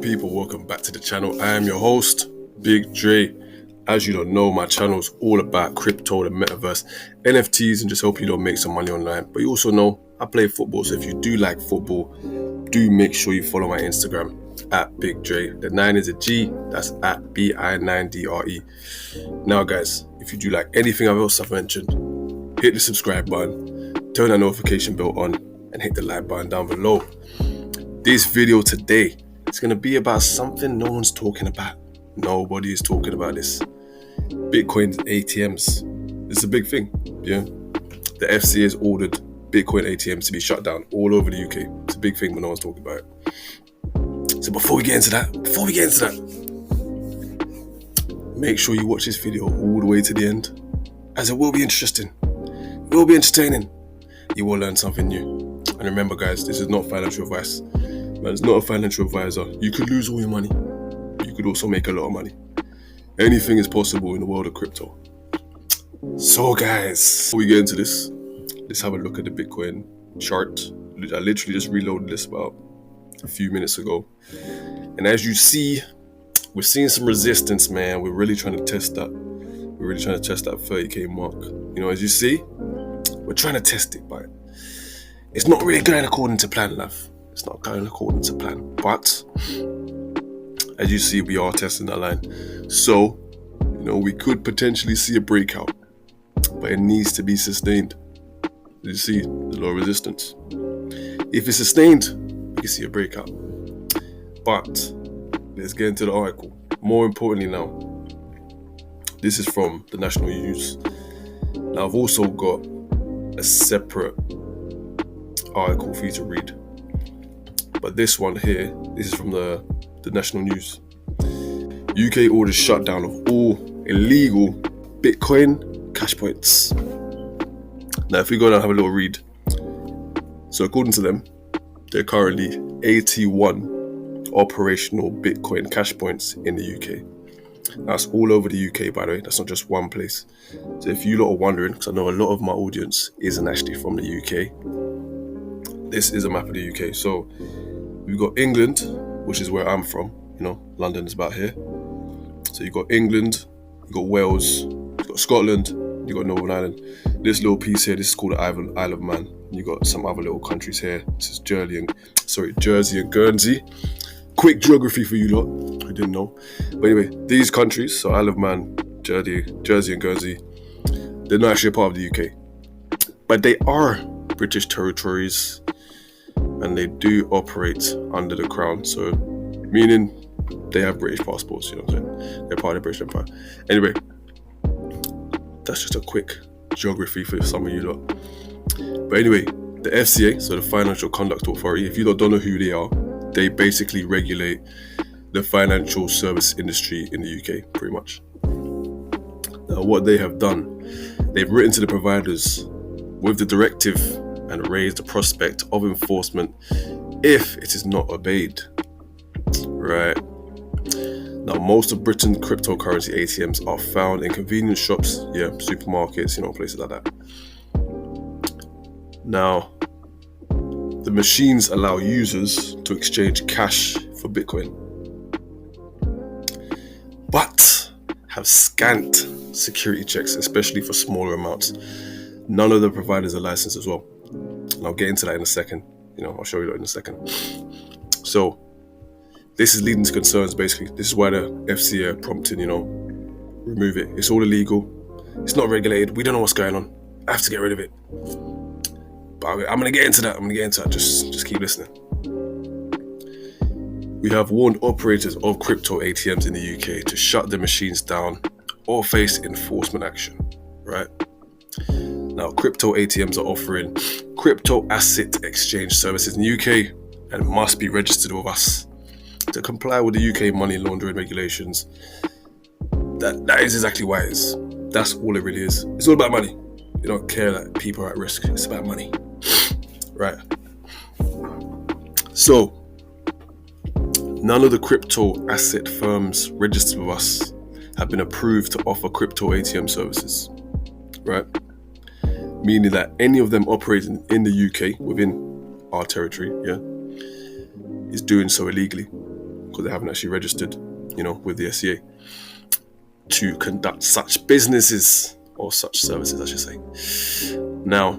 people, welcome back to the channel. I am your host, Big Dre. As you don't know, my channel is all about crypto, the metaverse, NFTs, and just help you make some money online. But you also know I play football, so if you do like football, do make sure you follow my Instagram at Big Dre. The 9 is a G, that's at BI9DRE. Now guys, if you do like anything else I've mentioned, hit the subscribe button, turn that notification bell on, and hit the like button down below. This video today is going to be about something no one's talking about. Nobody is talking about this. Bitcoin ATMs. It's a big thing, yeah? The FCA has ordered Bitcoin ATMs to be shut down all over the UK. It's a big thing, but no one's talking about it. So before we get into that, make sure you watch this video all the way to the end, as it will be interesting. It will be entertaining. You will learn something new. And remember guys, this is not financial advice. Man, it's not a financial advisor. You could lose all your money. You could also make a lot of money. Anything is possible in the world of crypto. So guys, before we get into this, let's have a look at the Bitcoin chart. I literally just reloaded this about a few minutes ago. And as you see, we're seeing some resistance, man. We're really trying to test that. We're really trying to test that 30k mark. You know, as you see, we're trying to test it, but it's not really going according to plan, love. It's not going according to plan. But as you see, we are testing that line. So, you know, we could potentially see a breakout, but it needs to be sustained. You see the low resistance. If it's sustained, we can see a breakout. But let's get into the article. More importantly now, this is from the national news. Now I've also got a separate article for you to read. But this one here, this is from the national news. UK orders shutdown of all illegal Bitcoin cash points. Now if we go down and have a little read. So according to them, there are currently 81 operational Bitcoin cash points in the UK. That's all over the UK, by the way. That's not just one place. So if you lot are wondering, because I know a lot of my audience isn't actually from the UK, this is a map of the UK. So we've got England, which is where I'm from. You know, London is about here. So you've got England, you've got Wales, you've got Scotland, you've got Northern Ireland. This little piece here, this is called the Isle of Man. You've got some other little countries here. This is Jersey and Guernsey. Quick geography for you lot who didn't know. But anyway, these countries, so Isle of Man, Jersey and Guernsey, they're not actually a part of the UK. But they are British territories, and they do operate under the crown. So meaning they have British passports, you know what I'm saying? They're part of the British Empire. Anyway, that's just a quick geography for some of you lot. But anyway, the FCA, so the Financial Conduct Authority, if you don't know who they are, they basically regulate the financial service industry in the UK, pretty much. Now, what they have done, they've written to the providers with the directive and raised the prospect of enforcement if it is not obeyed. Right. Now, most of Britain's cryptocurrency ATMs are found in convenience shops, supermarkets, places like that. Now, the machines allow users to exchange cash for Bitcoin, but have scant security checks, especially for smaller amounts. None of the providers are licensed as well. And I'll get into that in a second. I'll show you that in a second. So, this is leading to concerns, basically. This is why the FCA are prompting, remove it. It's all illegal. It's not regulated. We don't know what's going on. I have to get rid of it. But I'm going to get into that. Just keep listening. We have warned operators of crypto ATMs in the UK to shut their machines down or face enforcement action, right? Now, crypto ATMs are offering crypto asset exchange services in the UK and must be registered with us to comply with the UK money laundering regulations. That is exactly why it is. That's all it really is. It's all about money. You don't care that people are at risk. It's about money. Right. So, none of the crypto asset firms registered with us have been approved to offer crypto ATM services. Right. Meaning that any of them operating in the UK within our territory, is doing so illegally. because they haven't actually registered, with the FCA to conduct such businesses or such services, I should say. Now,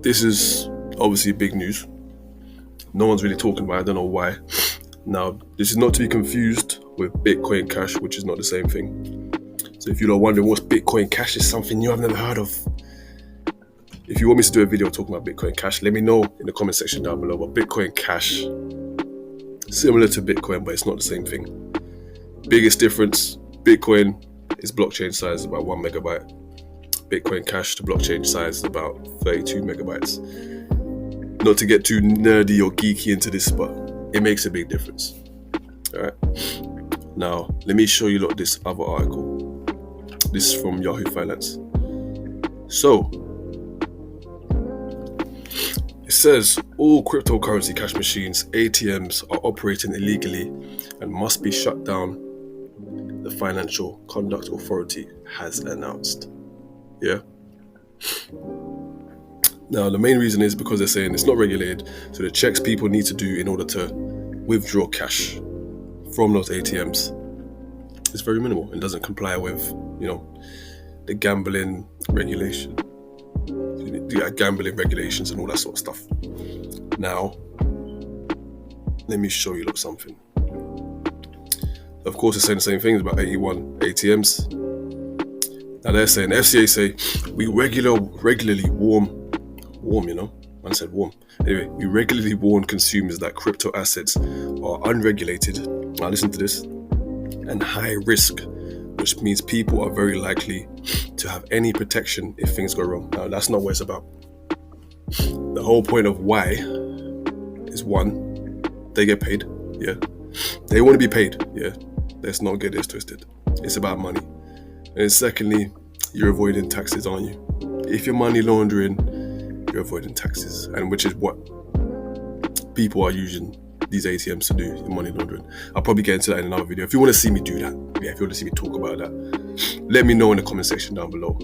this is obviously big news. No one's really talking about it. I don't know why. Now, this is not to be confused with Bitcoin Cash, which is not the same thing. So if you're wondering what's Bitcoin Cash, is something you have never heard of. If you want me to do a video talking about Bitcoin Cash, let me know in the comment section down below. But Bitcoin Cash, similar to Bitcoin, but it's not the same thing. Biggest difference, Bitcoin is blockchain size about 1 megabyte. Bitcoin Cash, the blockchain size is about 32 megabytes. Not to get too nerdy or geeky into this, but it makes a big difference. Alright. Now, let me show you this other article. This is from Yahoo Finance. So, it says all cryptocurrency cash machines, ATMs, are operating illegally and must be shut down, the Financial Conduct Authority has announced. Yeah. Now, the main reason is because they're saying it's not regulated, so the checks people need to do in order to withdraw cash from those ATMs is very minimal and doesn't comply with, the gambling regulations and all that sort of stuff. Now, let me show you something. Of course, they're saying the same things about 81 ATMs. Now they're saying, FCA say, we regularly warn, I said warm. Anyway, we regularly warn consumers that crypto assets are unregulated, now listen to this, and high risk, which means people are very likely to have any protection if things go wrong. Now, that's not what it's about. The whole point of why is, one, they get paid, yeah. They want to be paid, yeah. Let's not get this twisted. It's about money. And secondly, you're avoiding taxes, aren't you? If you're money laundering, you're avoiding taxes, and which is what people are using these ATMs to do in money laundering. I'll probably get into that in another video. If you want to see me do that, if you want to see me talk about that, let me know in the comment section down below.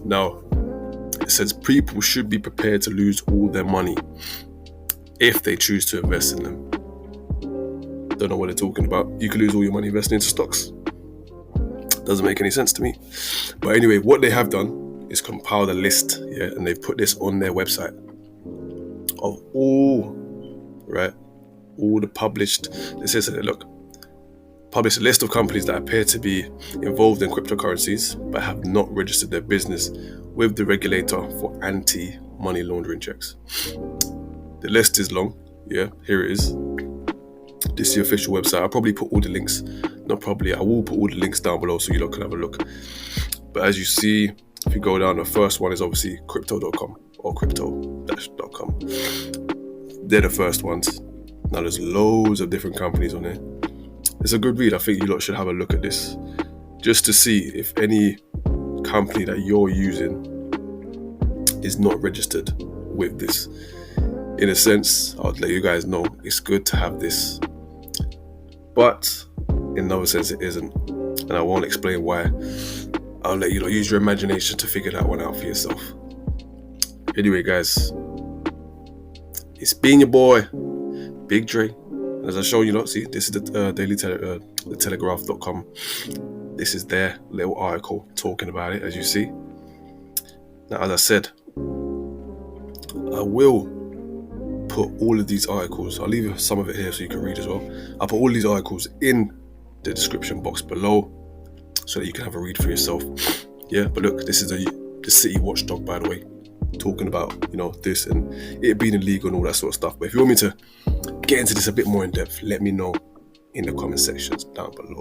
Now, it says people should be prepared to lose all their money if they choose to invest in them. Don't know what they're talking about. You can lose all your money investing into stocks. Doesn't make any sense to me. But anyway, what they have done is compiled a list, yeah, and they've put this on their website of all the published. It says that, look, published a list of companies that appear to be involved in cryptocurrencies but have not registered their business with the regulator for anti-money laundering checks. The list is long, yeah, here it is. This is the official website. I'll probably put all the links, not probably, I will put all the links down below so you lot can have a look. But as you see, if you go down, the first one is obviously crypto.com or crypto-.com. They're the first ones. Now there's loads of different companies on there. It's a good read. I think you lot should have a look at this just to see if any company that you're using is not registered with this. In a sense, I'll let you guys know it's good to have this, but in another sense it isn't, and I won't explain why. I'll let you use your imagination to figure that one out for yourself. Anyway, guys, it's been your boy, Big Dre. As I show you lot, see, this is the the telegraph.com. This is their little article talking about it, as you see. Now, as I said, I will put all of these articles, I'll leave some of it here so you can read as well. I'll put all these articles in the description box below so that you can have a read for yourself. Yeah, but look, this is the city watchdog, by the way, talking about, this and it being illegal and all that sort of stuff. But if you want me to get into this a bit more in depth, let me know in the comment sections down below.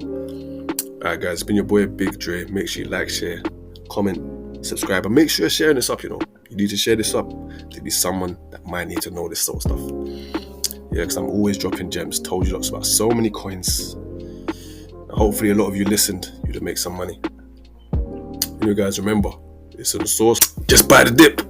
Alright guys, it's been your boy Big Dre. Make sure you like, share, comment, subscribe, and make sure you're sharing this up. You need to share this up to be someone that might need to know this sort of stuff. Yeah, because I'm always dropping gems. Told you lots about so many coins. And hopefully a lot of you listened, you to make some money. Guys, remember, it's in the source. Just buy the dip.